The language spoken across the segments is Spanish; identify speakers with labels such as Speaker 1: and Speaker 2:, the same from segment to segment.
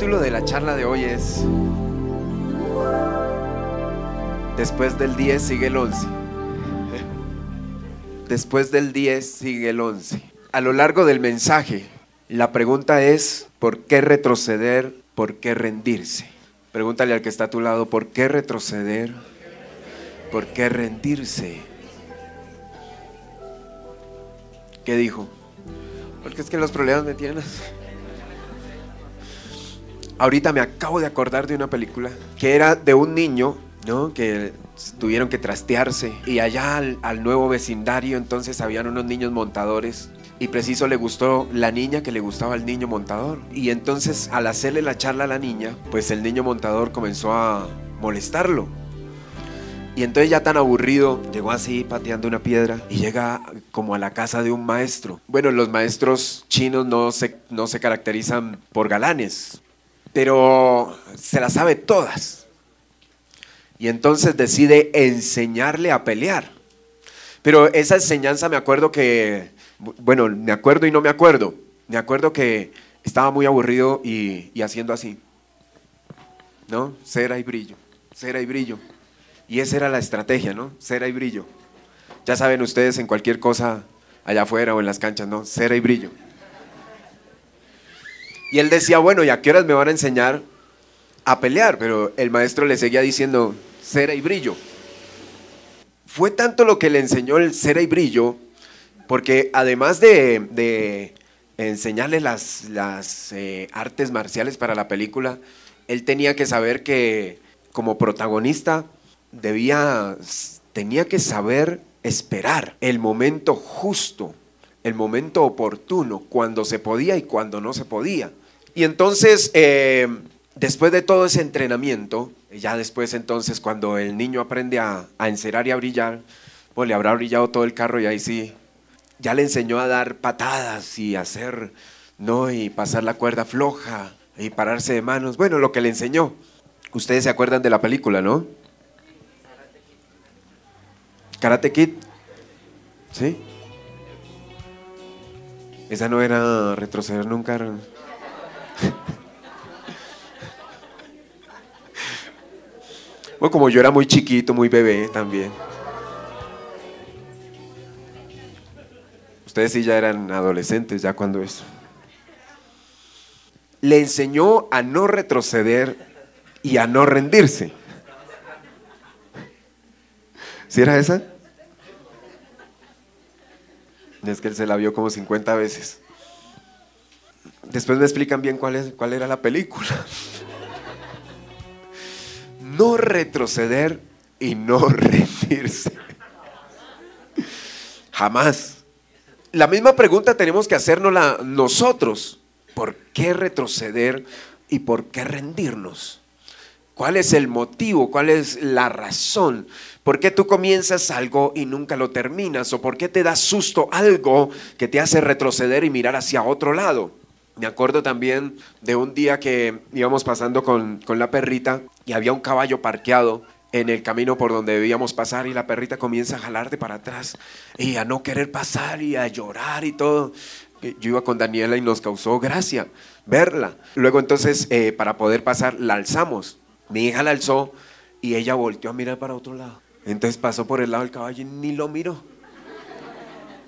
Speaker 1: título de la charla de hoy es Después del 10 sigue el 11. Después del 10 sigue el 11. A lo largo del mensaje, la pregunta es: ¿por qué retroceder? ¿Por qué rendirse? Pregúntale al que está a tu lado: ¿por qué retroceder? ¿Por qué rendirse? ¿Qué dijo? Porque es que los problemas me tienen así. Ahorita me acabo de acordar de una película que era de un niño, ¿no? Que tuvieron que trastearse, y allá al nuevo vecindario entonces habían unos niños montadores, y preciso le gustó la niña que le gustaba al niño montador, y entonces al hacerle la charla a la niña, pues el niño montador comenzó a molestarlo. Y entonces, ya tan aburrido, llegó así pateando una piedra y llega como a la casa de un maestro. Bueno, los maestros chinos no se caracterizan por galanes, pero se las sabe todas. Y entonces decide enseñarle a pelear. Pero esa enseñanza, me acuerdo que, bueno, me acuerdo y no me acuerdo. Me acuerdo que estaba muy aburrido y haciendo así, ¿no? Cera y brillo, cera y brillo. Y esa era la estrategia, ¿no? Cera y brillo. Ya saben ustedes, en cualquier cosa allá afuera o en las canchas, ¿no? Cera y brillo. Y él decía, bueno, ¿y a qué horas me van a enseñar a pelear? Pero el maestro le seguía diciendo cera y brillo. Fue tanto lo que le enseñó el cera y brillo, porque además de enseñarle las artes marciales para la película, él tenía que saber que como protagonista tenía que saber esperar el momento justo, el momento oportuno, cuando se podía y cuando no se podía. Y entonces, después de todo ese entrenamiento, ya después entonces cuando el niño aprende a encerar y a brillar, pues le habrá brillado todo el carro, y ahí sí, ya le enseñó a dar patadas y hacer, ¿no? Y pasar la cuerda floja y pararse de manos. Bueno, lo que le enseñó. Ustedes se acuerdan de la película, ¿no? Karate Kid. ¿Sí? Esa no era retroceder nunca. Bueno, como yo era muy chiquito, muy bebé también. Ustedes sí ya eran adolescentes ya cuando eso. Le enseñó a no retroceder y a no rendirse. ¿Sí era esa? Es que él se la vio como 50 veces. Después me explican bien cuál era la película. No retroceder y no rendirse. Jamás. La misma pregunta tenemos que hacérnosla nosotros. ¿Por qué retroceder y por qué rendirnos? ¿Cuál es el motivo? ¿Cuál es la razón? ¿Por qué tú comienzas algo y nunca lo terminas? ¿O por qué te da susto algo que te hace retroceder y mirar hacia otro lado? Me acuerdo también de un día que íbamos pasando con la perrita y había un caballo parqueado en el camino por donde debíamos pasar, y la perrita comienza a jalarte para atrás y a no querer pasar y a llorar y todo. Yo iba con Daniela y nos causó gracia verla. Luego entonces, para poder pasar, la alzamos. Mi hija la alzó y ella volteó a mirar para otro lado. Entonces pasó por el lado del caballo y ni lo miró.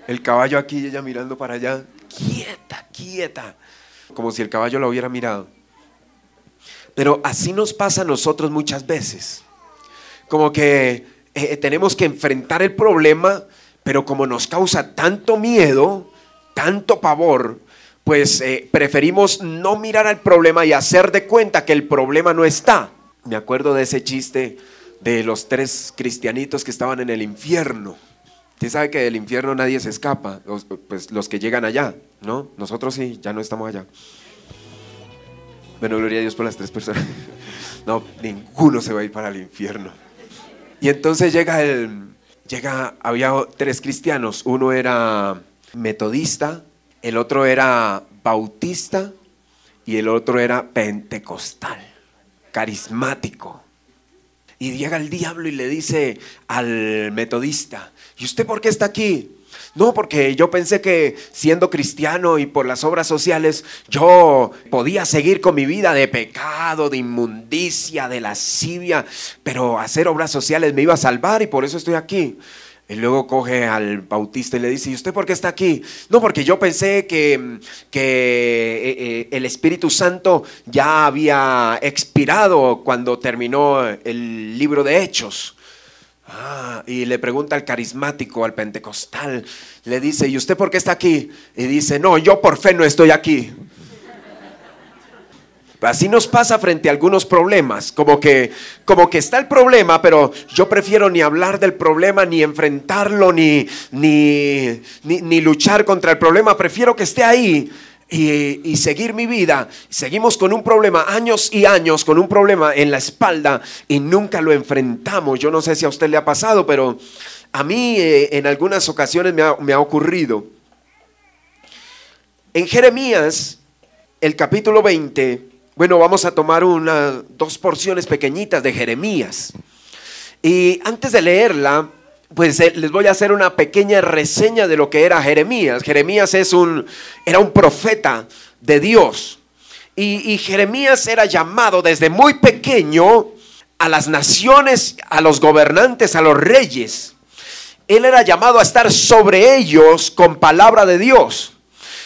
Speaker 1: El caballo aquí y ella mirando para allá. Quieta, quieta. Como si el caballo la hubiera mirado. Pero así nos pasa a nosotros muchas veces. Como que tenemos que enfrentar el problema, pero como nos causa tanto miedo, tanto pavor, pues preferimos no mirar al problema y hacer de cuenta que el problema no está. Me acuerdo de ese chiste de los 3 cristianitos que estaban en el infierno. Usted sabe que del infierno nadie se escapa, pues los que llegan allá, ¿no? Nosotros sí, ya no estamos allá. Bueno, gloria a Dios por las 3 personas. No, ninguno se va a ir para el infierno. Y entonces había 3 cristianos. Uno era metodista, el otro era bautista y el otro era pentecostal, carismático. Y llega el diablo y le dice al metodista: ¿y usted por qué está aquí? No, porque yo pensé que siendo cristiano y por las obras sociales yo podía seguir con mi vida de pecado, de inmundicia, de lascivia, pero hacer obras sociales me iba a salvar y por eso estoy aquí. Y luego coge al bautista y le dice: ¿y usted por qué está aquí? No, porque yo pensé que el Espíritu Santo ya había expirado cuando terminó el libro de Hechos. Y le pregunta al carismático, al pentecostal, le dice: ¿y usted por qué está aquí? Y dice: no, yo por fe no estoy aquí. Así nos pasa frente a algunos problemas, como que está el problema, pero yo prefiero ni hablar del problema, ni enfrentarlo, ni luchar contra el problema. Prefiero que esté ahí y seguir mi vida. Seguimos con un problema, años y años con un problema en la espalda y nunca lo enfrentamos. Yo no sé si a usted le ha pasado, pero a mí en algunas ocasiones me ha ocurrido. En Jeremías, el capítulo 20, bueno, vamos a tomar dos porciones pequeñitas de Jeremías. Y antes de leerla, pues les voy a hacer una pequeña reseña de lo que era Jeremías. Jeremías era un profeta de Dios. Y Jeremías era llamado desde muy pequeño a las naciones, a los gobernantes, a los reyes. Él era llamado a estar sobre ellos con palabra de Dios.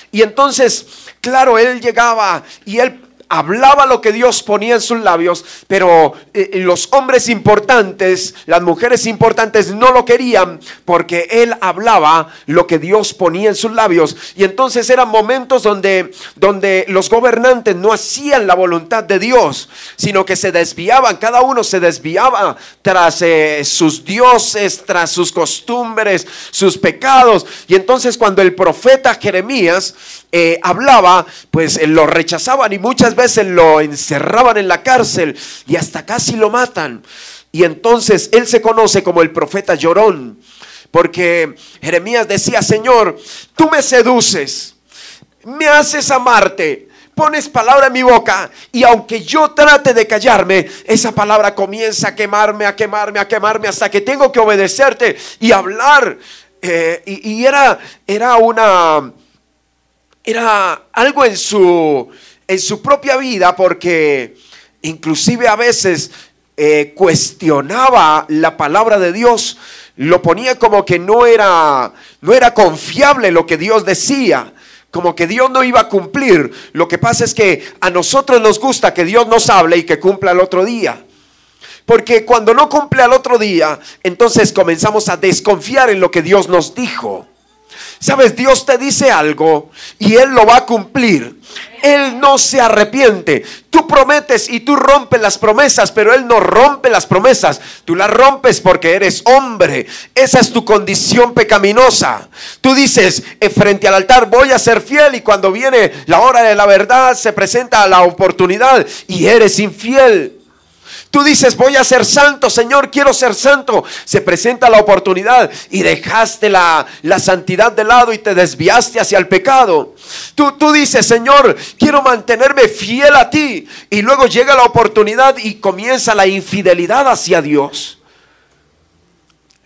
Speaker 1: Y entonces, claro, él llegaba y él hablaba lo que Dios ponía en sus labios, pero los hombres importantes, las mujeres importantes no lo querían porque él hablaba lo que Dios ponía en sus labios. Y entonces eran momentos donde los gobernantes no hacían la voluntad de Dios, sino que se desviaban, cada uno se desviaba tras sus dioses, tras sus costumbres, sus pecados. Y entonces cuando el profeta Jeremías hablaba, pues lo rechazaban y muchas veces lo encerraban en la cárcel y hasta casi lo matan. Y entonces él se conoce como el profeta llorón, porque Jeremías decía: Señor, tú me seduces, me haces amarte, pones palabra en mi boca, y aunque yo trate de callarme, esa palabra comienza a quemarme, a quemarme, a quemarme, hasta que tengo que obedecerte y hablar. Y era algo en su propia vida, porque inclusive a veces cuestionaba la palabra de Dios, lo ponía como que no era confiable lo que Dios decía, como que Dios no iba a cumplir. Lo que pasa es que a nosotros nos gusta que Dios nos hable y que cumpla el otro día, porque cuando no cumple al otro día, entonces comenzamos a desconfiar en lo que Dios nos dijo. Sabes, Dios te dice algo y Él lo va a cumplir. Él no se arrepiente. Tú prometes y tú rompes las promesas, pero Él no rompe las promesas. Tú las rompes porque eres hombre. Esa es tu condición pecaminosa. Tú dices frente al altar: voy a ser fiel, y cuando viene la hora de la verdad se presenta la oportunidad y eres infiel. Tú dices: voy a ser santo, Señor, quiero ser santo. Se presenta la oportunidad y dejaste la santidad de lado y te desviaste hacia el pecado. Tú dices: Señor, quiero mantenerme fiel a ti. Y luego llega la oportunidad y comienza la infidelidad hacia Dios.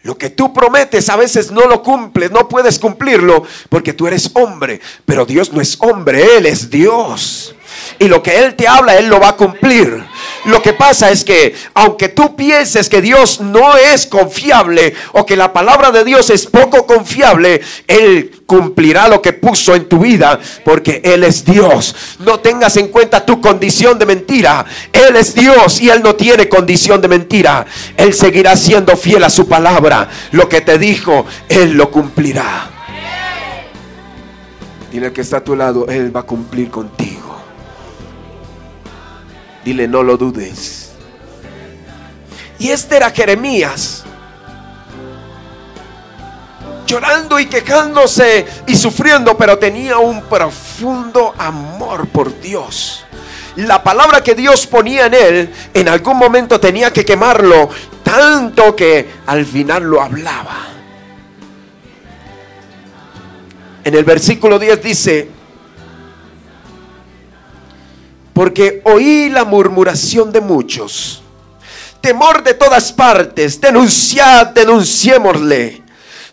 Speaker 1: Lo que tú prometes a veces no lo cumples, no puedes cumplirlo porque tú eres hombre. Pero Dios no es hombre, Él es Dios. Y lo que Él te habla, Él lo va a cumplir. Lo que pasa es que aunque tú pienses que Dios no es confiable, o que la palabra de Dios es poco confiable, Él cumplirá lo que puso en tu vida, porque Él es Dios. No tengas en cuenta tu condición de mentira. Él es Dios y Él no tiene condición de mentira. Él seguirá siendo fiel a su palabra. Lo que te dijo, Él lo cumplirá. Dile al que está a tu lado: Él va a cumplir contigo. Dile: no lo dudes. Y este era Jeremías, llorando y quejándose y sufriendo, pero tenía un profundo amor por Dios. La palabra que Dios ponía en él, en algún momento tenía que quemarlo, tanto que al final lo hablaba. En el versículo 10 dice: porque oí la murmuración de muchos, temor de todas partes. Denunciad, denunciémosle.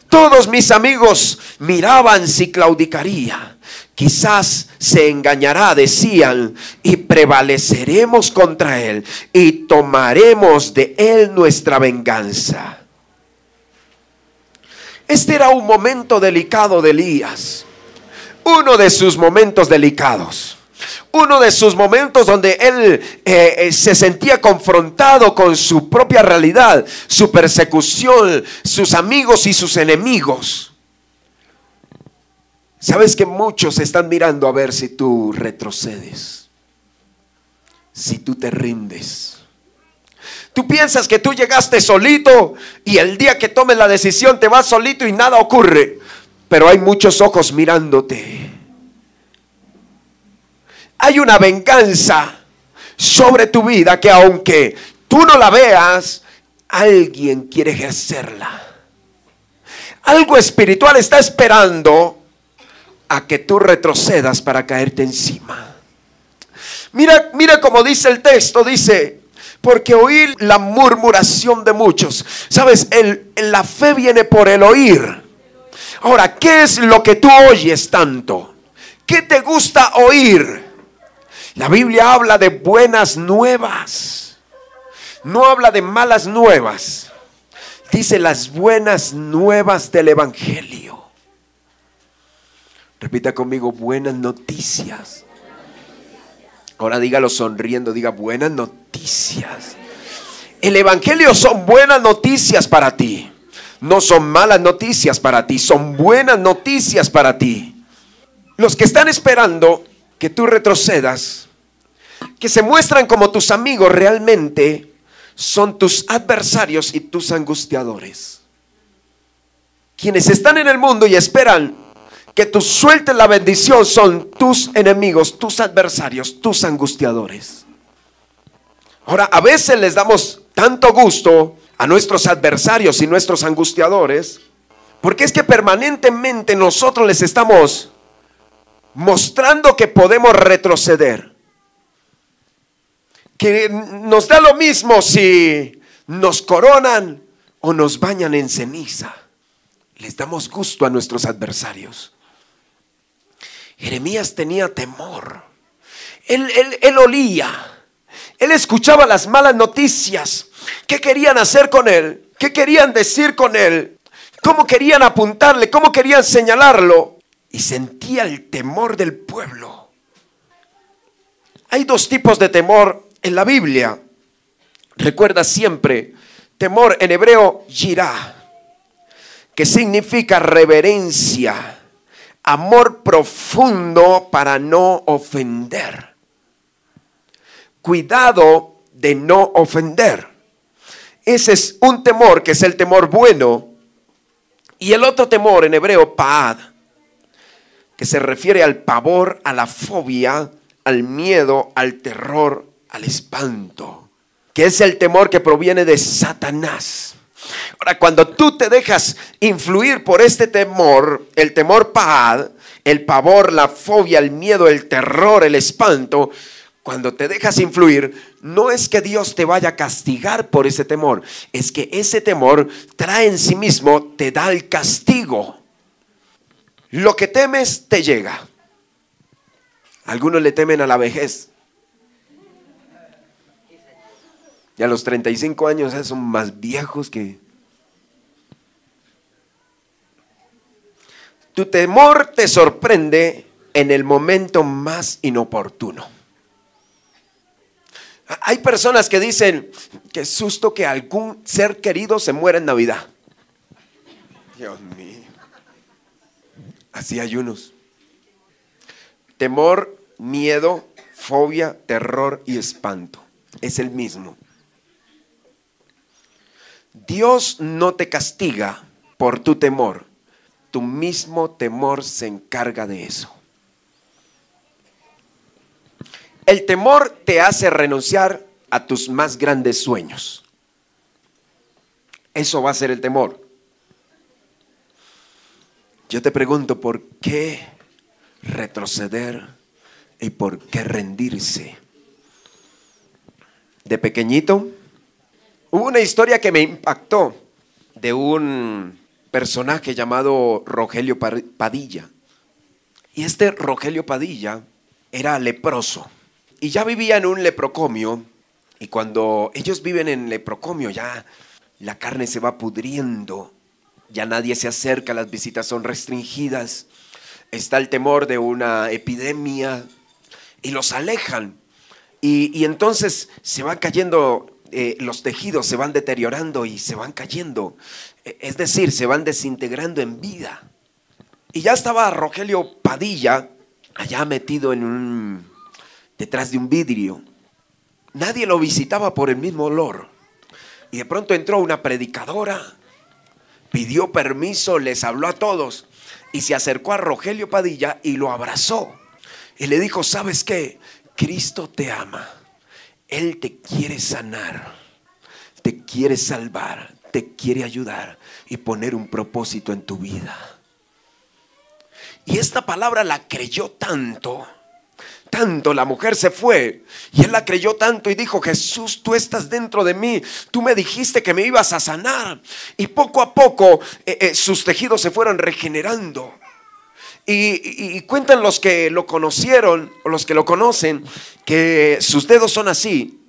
Speaker 1: Todos mis amigos miraban si claudicaría. Quizás se engañará, decían, y prevaleceremos contra él y tomaremos de él nuestra venganza. Este era un momento delicado de Elías. Uno de sus momentos delicados. Uno de sus momentos donde él se sentía confrontado con su propia realidad, su persecución, sus amigos y sus enemigos. Sabes que muchos están mirando a ver si tú retrocedes, si tú te rindes. Tú piensas que tú llegaste solito y el día que tomes la decisión te vas solito y nada ocurre. Pero hay muchos ojos mirándote. Hay una venganza sobre tu vida que aunque tú no la veas, alguien quiere ejercerla. Algo espiritual está esperando a que tú retrocedas para caerte encima. Mira como dice el texto, dice, porque oír la murmuración de muchos. Sabes, la fe viene por el oír. Ahora, ¿qué es lo que tú oyes tanto? ¿Qué te gusta oír? La Biblia habla de buenas nuevas. No habla de malas nuevas. Dice las buenas nuevas del Evangelio. Repita conmigo, buenas noticias. Ahora dígalo sonriendo, diga buenas noticias. El Evangelio son buenas noticias para ti. No son malas noticias para ti, son buenas noticias para ti. Los que están esperando que tú retrocedas, que se muestran como tus amigos, realmente son tus adversarios y tus angustiadores. Quienes están en el mundo y esperan que tú sueltes la bendición son tus enemigos, tus adversarios, tus angustiadores. Ahora, a veces les damos tanto gusto a nuestros adversarios y nuestros angustiadores, porque es que permanentemente nosotros les estamos mostrando que podemos retroceder. Que nos da lo mismo si nos coronan o nos bañan en ceniza. Les damos gusto a nuestros adversarios. Jeremías tenía temor. Él olía. Él escuchaba las malas noticias. ¿Qué querían hacer con él? ¿Qué querían decir con él? ¿Cómo querían apuntarle? ¿Cómo querían señalarlo? Y sentía el temor del pueblo. Hay dos tipos de temor en la Biblia. Recuerda siempre, temor en hebreo, yirá, que significa reverencia, amor profundo para no ofender. Cuidado de no ofender. Ese es un temor que es el temor bueno. Y el otro temor en hebreo, paad, que se refiere al pavor, a la fobia, al miedo, al terror, al espanto, que es el temor que proviene de Satanás. Ahora, cuando tú te dejas influir por este temor, el temor paad, el pavor, la fobia, el miedo, el terror, el espanto, cuando te dejas influir, no es que Dios te vaya a castigar por ese temor, es que ese temor trae en sí mismo, te da el castigo. Lo que temes te llega. Algunos le temen a la vejez. Y a los 35 años son más viejos que... Tu temor te sorprende en el momento más inoportuno. Hay personas que dicen, qué susto que algún ser querido se muera en Navidad. Dios mío. Así hay unos. Temor, miedo, fobia, terror y espanto. Es el mismo. Dios no te castiga por tu temor. Tu mismo temor se encarga de eso. El temor te hace renunciar a tus más grandes sueños. Eso va a ser el temor. Yo te pregunto, ¿por qué retroceder y por qué rendirse? De pequeñito, Hubo una historia que me impactó de un personaje llamado Rogelio Padilla. Y este Rogelio Padilla era leproso y ya vivía en un leprocomio. Y cuando ellos viven en leprocomio, ya la carne se va pudriendo, ya nadie se acerca, las visitas son restringidas, está el temor de una epidemia y los alejan. Y entonces se van cayendo, los tejidos se van deteriorando y se van cayendo, es decir, se van desintegrando en vida. Y ya estaba Rogelio Padilla allá metido detrás de un vidrio. Nadie lo visitaba por el mismo olor. Y de pronto entró una predicadora, pidió permiso, les habló a todos y se acercó a Rogelio Padilla y lo abrazó. Y le dijo: ¿sabes qué? Cristo te ama. Él te quiere sanar, te quiere salvar, te quiere ayudar y poner un propósito en tu vida. Y esta palabra la creyó tanto la mujer se fue y él la creyó tanto y dijo: Jesús, tú estás dentro de mí, tú me dijiste que me ibas a sanar. Y poco a poco sus tejidos se fueron regenerando. Y cuentan los que lo conocieron o los que lo conocen que sus dedos son así,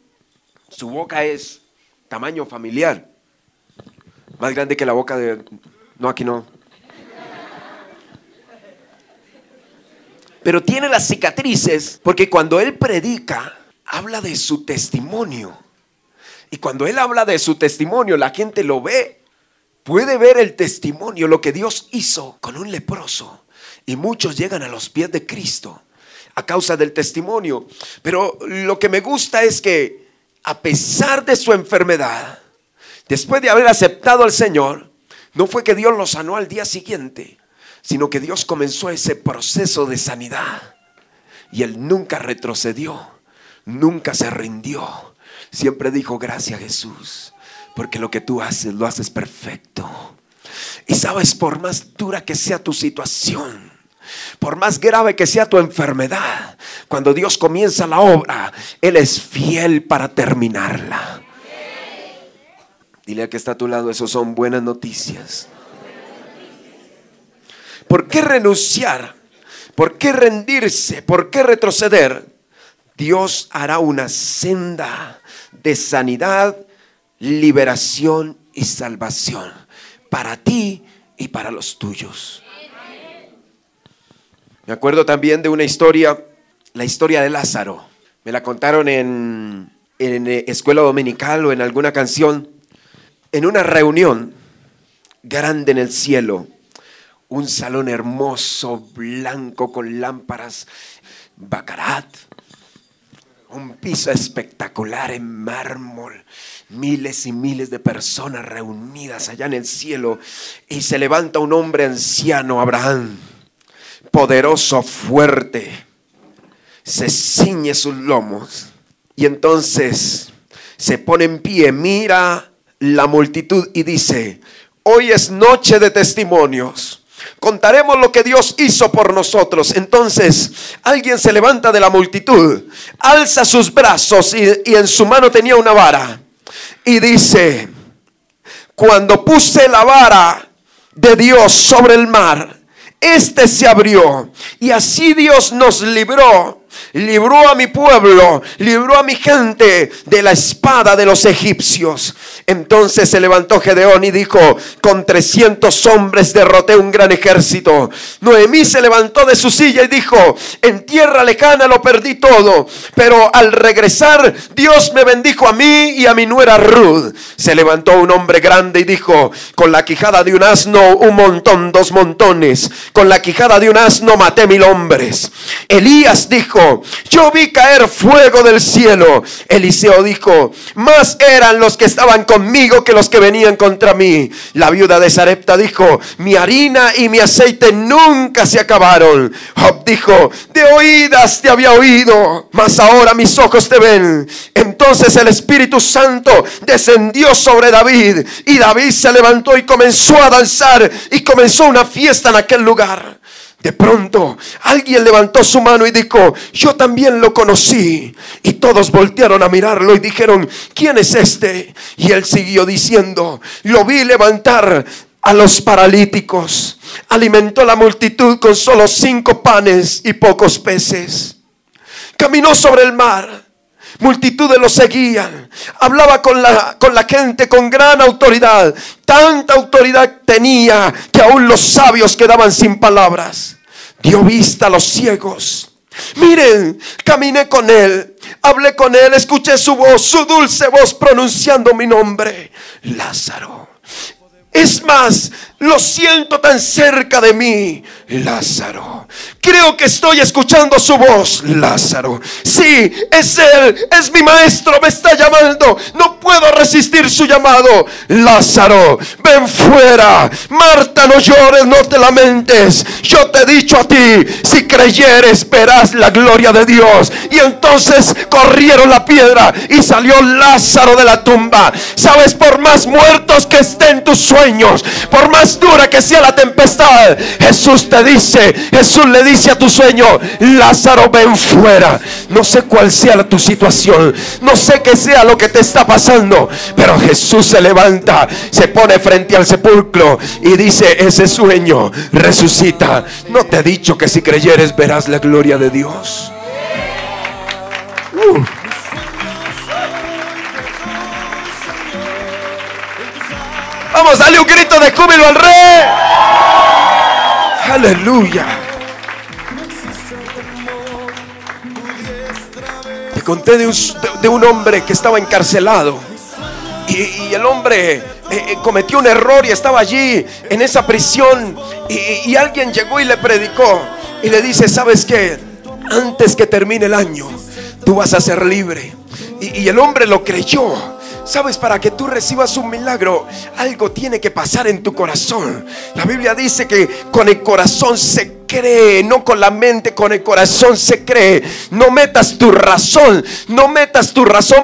Speaker 1: su boca es tamaño familiar, más grande que la boca de... No, aquí no. Pero tiene las cicatrices porque cuando él predica, habla de su testimonio. Y cuando él habla de su testimonio, la gente lo ve. Puede ver el testimonio, lo que Dios hizo con un leproso. Y muchos llegan a los pies de Cristo a causa del testimonio. Pero lo que me gusta es que a pesar de su enfermedad, después de haber aceptado al Señor, no fue que Dios lo sanó al día siguiente, sino que Dios comenzó ese proceso de sanidad y él nunca retrocedió, nunca se rindió. Siempre dijo: gracias, Jesús, porque lo que tú haces, lo haces perfecto. Y sabes, por más dura que sea tu situación, por más grave que sea tu enfermedad, cuando Dios comienza la obra, Él es fiel para terminarla. Dile al que está a tu lado: eso son buenas noticias. ¿Por qué renunciar? ¿Por qué rendirse? ¿Por qué retroceder? Dios hará una senda de sanidad, liberación y salvación para ti y para los tuyos. Me acuerdo también de una historia, la historia de Lázaro. Me la contaron en escuela dominical o en alguna canción. En una reunión grande en el cielo, un salón hermoso, blanco, con lámparas, bacarat, un piso espectacular en mármol, miles y miles de personas reunidas allá en el cielo. Y se levanta un hombre anciano, Abraham, poderoso, fuerte, se ciñe sus lomos y entonces se pone en pie, mira la multitud y dice: hoy es noche de testimonios. Contaremos lo que Dios hizo por nosotros. Entonces alguien se levanta de la multitud, alza sus brazos y en su mano tenía una vara y dice: cuando puse la vara de Dios sobre el mar, este se abrió y así Dios nos libró a mi pueblo, libró a mi gente de la espada de los egipcios. Entonces se levantó Gedeón y dijo: con 300 hombres derroté un gran ejército. Noemí se levantó de su silla y dijo: en tierra lejana lo perdí todo, pero al regresar Dios me bendijo a mí y a mi nuera Ruth. Se levantó un hombre grande y dijo: con la quijada de un asno un montón, 2 montones, con la quijada de un asno maté 1000 hombres. Elías dijo: yo vi caer fuego del cielo. Eliseo dijo: más eran los que estaban conmigo que los que venían contra mí. La viuda de Sarepta dijo: mi harina y mi aceite nunca se acabaron. Job dijo: de oídas te había oído, mas ahora mis ojos te ven. Entonces el Espíritu Santo descendió sobre David y David se levantó y comenzó a danzar y comenzó una fiesta en aquel lugar. De pronto alguien levantó su mano y dijo: yo también lo conocí. Y todos voltearon a mirarlo y dijeron: ¿quién es este? Y él siguió diciendo: lo vi levantar a los paralíticos, alimentó a la multitud con solo 5 panes y pocos peces, caminó sobre el mar, multitudes lo seguían, hablaba con la gente con gran autoridad. Tanta autoridad tenía que aún los sabios quedaban sin palabras. Dio vista a los ciegos. Miren, caminé con él, hablé con él, escuché su voz, su dulce voz pronunciando mi nombre: Lázaro. Es más, lo siento tan cerca de mí: Lázaro. Creo que estoy escuchando su voz: Lázaro. Sí, es él, es mi maestro, me está llamando. No puedo resistir su llamado: Lázaro, ven fuera. Marta, no llores, no te lamentes. Yo te he dicho a ti: si creyeres verás la gloria de Dios. Y entonces corrieron la piedra y salió Lázaro de la tumba. Sabes, por más muertos que estén tus sueños, por más dura que sea la tempestad, Jesús le dice a tu sueño: Lázaro, ven fuera. No sé cuál sea tu situación, no sé qué sea lo que te está pasando, pero Jesús se levanta, se pone frente al sepulcro y dice: ese sueño resucita. ¿No te he dicho que si creyeres verás la gloria de Dios? Vamos, dale un grito de júbilo al Rey. Aleluya. Te conté de un hombre que estaba encarcelado. Y el hombre cometió un error y estaba allí en esa prisión. Y alguien llegó y le predicó. Y le dice: ¿sabes qué? Antes que termine el año, tú vas a ser libre. Y el hombre lo creyó. Sabes, para que tú recibas un milagro, algo tiene que pasar en tu corazón. La Biblia dice que con el corazón se cree, no con la mente, con el corazón se cree. No metas tu razón,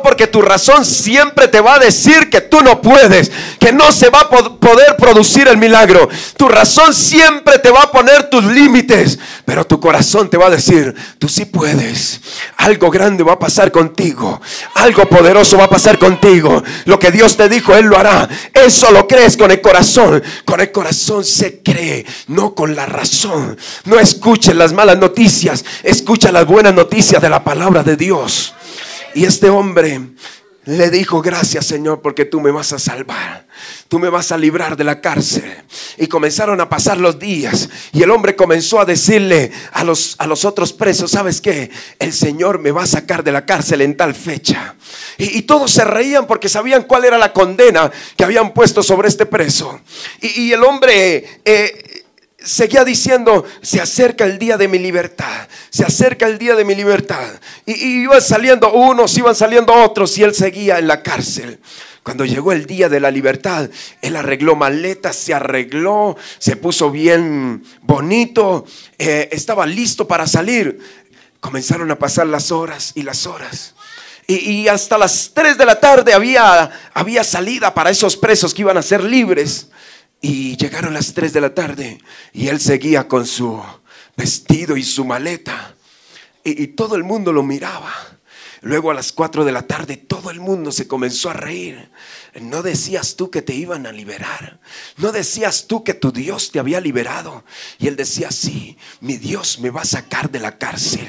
Speaker 1: porque tu razón siempre te va a decir que tú no puedes, que no se va a poder producir el milagro. Tu razón siempre te va a poner tus límites, pero tu corazón te va a decir: tú sí puedes. Algo grande va a pasar contigo, algo poderoso va a pasar contigo. Lo que Dios te dijo, Él lo hará. Eso lo crees con el corazón. Con el corazón se cree, no con la razón. No escuches las malas noticias, escucha las buenas noticias de la palabra de Dios. Y este hombre le dijo: gracias, Señor, porque tú me vas a salvar, tú me vas a librar de la cárcel. Y comenzaron a pasar los días, y el hombre comenzó a decirle a los otros presos: ¿sabes qué? El Señor me va a sacar de la cárcel en tal fecha. Y todos se reían porque sabían cuál era la condena que habían puesto sobre este preso. Y el hombre seguía diciendo: se acerca el día de mi libertad, se acerca el día de mi libertad. Y iban saliendo unos, iban saliendo otros, y él seguía en la cárcel. Cuando llegó el día de la libertad, él arregló maletas, se arregló, se puso bien bonito, estaba listo para salir. Comenzaron a pasar las horas y las horas. Y hasta las 3 de la tarde había salida para esos presos que iban a ser libres. Y llegaron las 3 de la tarde y él seguía con su vestido y su maleta. Y todo el mundo lo miraba. Luego a las 4 de la tarde todo el mundo se comenzó a reír. ¿No decías tú que te iban a liberar? ¿No decías tú que tu Dios te había liberado? Y él decía: sí, mi Dios me va a sacar de la cárcel.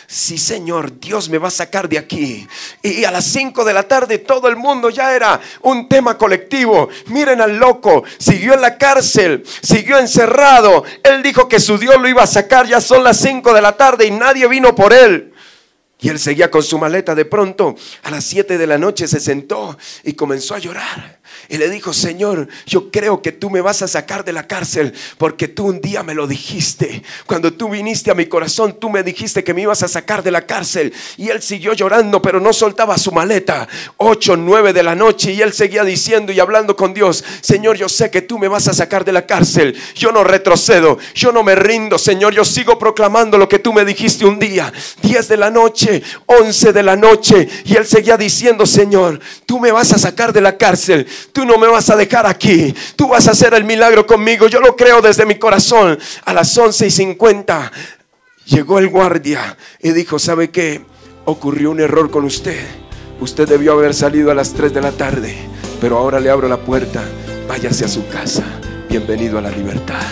Speaker 1: Sí, Señor, Dios me va a sacar de aquí. Y a las 5 de la tarde todo el mundo ya era un tema colectivo. Miren al loco, siguió en la cárcel, siguió encerrado. Él dijo que su Dios lo iba a sacar. Ya son las 5 de la tarde y nadie vino por él. Y él seguía con su maleta. De pronto a las 7 de la noche se sentó y comenzó a llorar. Y le dijo: Señor, yo creo que tú me vas a sacar de la cárcel, porque tú un día me lo dijiste. Cuando tú viniste a mi corazón, tú me dijiste que me ibas a sacar de la cárcel. Y él siguió llorando, pero no soltaba su maleta. 8, 9 de la noche y él seguía diciendo y hablando con Dios: Señor, yo sé que tú me vas a sacar de la cárcel. Yo no retrocedo, yo no me rindo, Señor. Yo sigo proclamando lo que tú me dijiste un día. 10 de la noche, 11 de la noche, y él seguía diciendo: Señor, tú me vas a sacar de la cárcel. tú no me vas a dejar aquí, tú vas a hacer el milagro conmigo, yo lo creo desde mi corazón. A las 11:50 llegó el guardia y dijo: ¿sabe qué? Ocurrió un error con usted. Usted debió haber salido a las 3 de la tarde, pero ahora le abro la puerta, váyase a su casa, bienvenido a la libertad.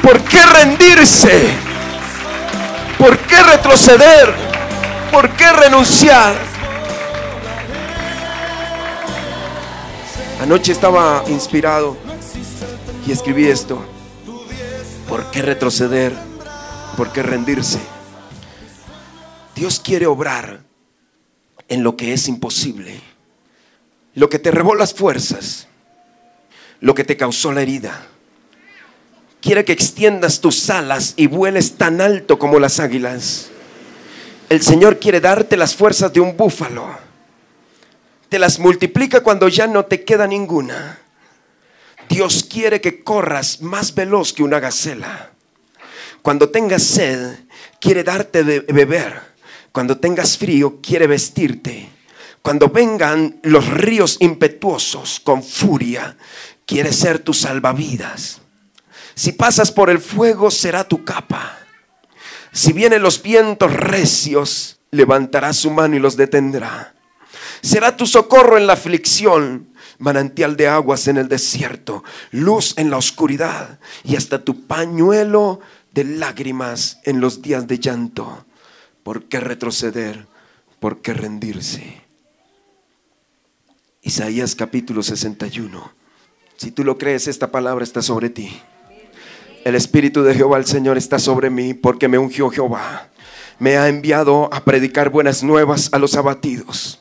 Speaker 1: ¿Por qué rendirse? ¿Por qué retroceder? ¿Por qué renunciar? Anoche estaba inspirado y escribí esto: ¿por qué retroceder? ¿Por qué rendirse? Dios quiere obrar en lo que es imposible, lo que te robó las fuerzas, lo que te causó la herida. Quiere que extiendas tus alas y vueles tan alto como las águilas. El Señor quiere darte las fuerzas de un búfalo. Te las multiplica cuando ya no te queda ninguna. Dios quiere que corras más veloz que una gacela. Cuando tengas sed, quiere darte de beber. Cuando tengas frío, quiere vestirte. Cuando vengan los ríos impetuosos con furia, quiere ser tu salvavidas. Si pasas por el fuego, será tu capa. Si vienen los vientos recios, levantará su mano y los detendrá. Será tu socorro en la aflicción, manantial de aguas en el desierto, luz en la oscuridad y hasta tu pañuelo de lágrimas en los días de llanto. ¿Por qué retroceder? ¿Por qué rendirse? Isaías capítulo 61. Si tú lo crees, esta palabra está sobre ti. El Espíritu de Jehová el Señor está sobre mí, porque me ungió Jehová. Me ha enviado a predicar buenas nuevas a los abatidos,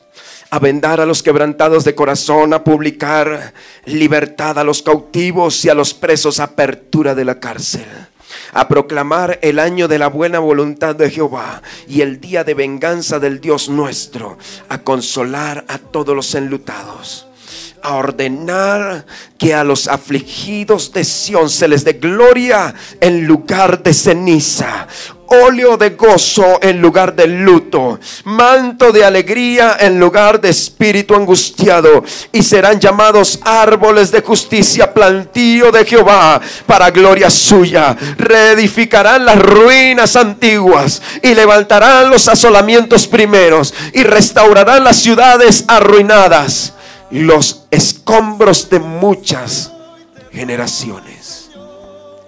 Speaker 1: a vendar a los quebrantados de corazón, a publicar libertad a los cautivos y a los presos, apertura de la cárcel, a proclamar el año de la buena voluntad de Jehová y el día de venganza del Dios nuestro, a consolar a todos los enlutados, a ordenar que a los afligidos de Sión se les dé gloria en lugar de ceniza, óleo de gozo en lugar de luto, manto de alegría en lugar de espíritu angustiado, y serán llamados árboles de justicia, plantío de Jehová para gloria suya. Reedificarán las ruinas antiguas y levantarán los asolamientos primeros y restaurarán las ciudades arruinadas, los escombros de muchas generaciones.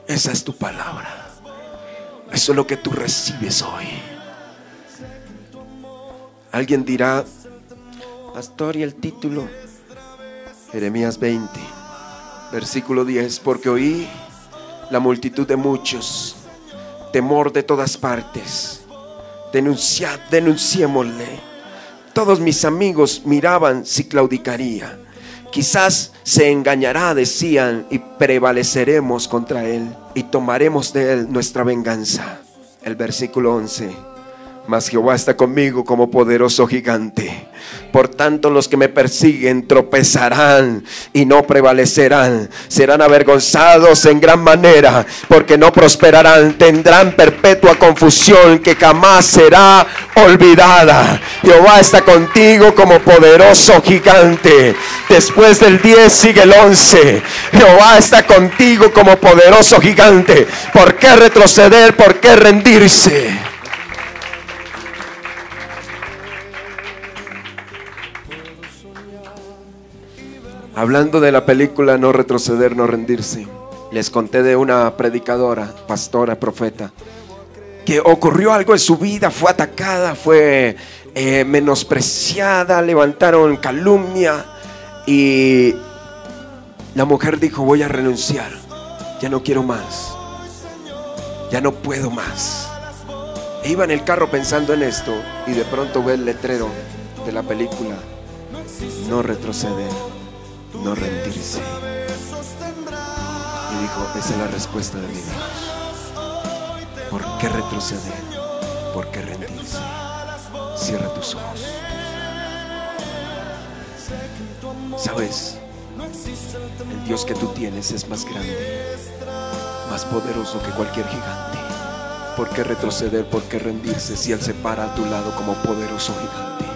Speaker 1: Esa es tu palabra. Eso es lo que tú recibes hoy. Alguien dirá: pastor, ¿y el título? Jeremías 20, versículo 10. Porque oí la multitud de muchos, temor de todas partes. Denunciémosle. Todos mis amigos miraban si claudicaría. Quizás se engañará, decían, y prevaleceremos contra él y tomaremos de él nuestra venganza. El versículo 11. Mas Jehová está conmigo como poderoso gigante. Por tanto, los que me persiguen tropezarán y no prevalecerán. Serán avergonzados en gran manera, porque no prosperarán. Tendrán perpetua confusión que jamás será olvidada. Jehová está contigo como poderoso gigante. Después del 10 sigue el 11. Jehová está contigo como poderoso gigante. ¿Por qué retroceder? ¿Por qué rendirse? Hablando de la película No retroceder, no rendirse, les conté de una predicadora, pastora, profeta, que ocurrió algo en su vida. Fue atacada, fue menospreciada, levantaron calumnia, y la mujer dijo: voy a renunciar, ya no quiero más, ya no puedo más. E iba en el carro pensando en esto, y de pronto ve el letrero de la película No retroceder, no rendirse. Y dijo: esa es la respuesta de mi Dios. ¿Por qué retroceder? ¿Por qué rendirse? Cierra tus ojos. ¿Sabes? El Dios que tú tienes es más grande, más poderoso que cualquier gigante. ¿Por qué retroceder? ¿Por qué rendirse si Él se para a tu lado como poderoso gigante?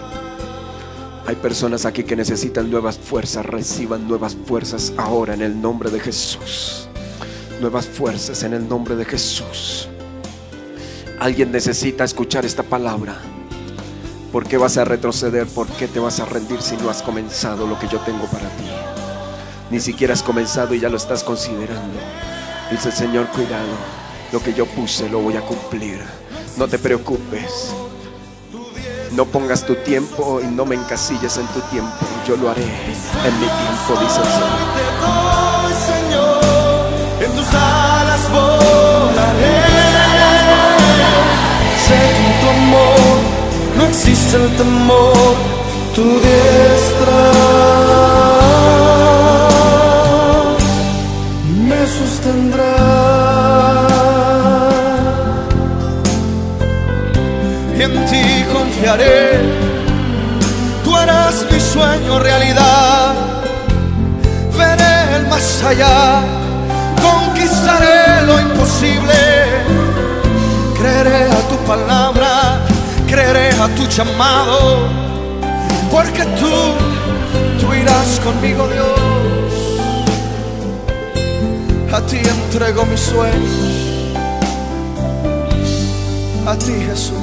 Speaker 1: Hay personas aquí que necesitan nuevas fuerzas. Reciban nuevas fuerzas ahora en el nombre de Jesús. Nuevas fuerzas en el nombre de Jesús. Alguien necesita escuchar esta palabra. ¿Por qué vas a retroceder? ¿Por qué te vas a rendir si no has comenzado lo que yo tengo para ti? Ni siquiera has comenzado y ya lo estás considerando. Dice el Señor, cuidado, lo que yo puse lo voy a cumplir. No te preocupes. No pongas tu tiempo y no me encasilles en tu tiempo. Yo lo haré en mi tiempo, dice el
Speaker 2: Señor. En tus alas volaré. Sé que en tu amor no existe el temor. Tu diestra me sostendrá. Y en ti confiaré. Tú harás mi sueño realidad. Veré el más allá. Conquistaré lo imposible. Creeré a tu palabra. Creeré a tu llamado. Porque tú irás conmigo, Dios. A ti entrego mis sueños. A ti, Jesús.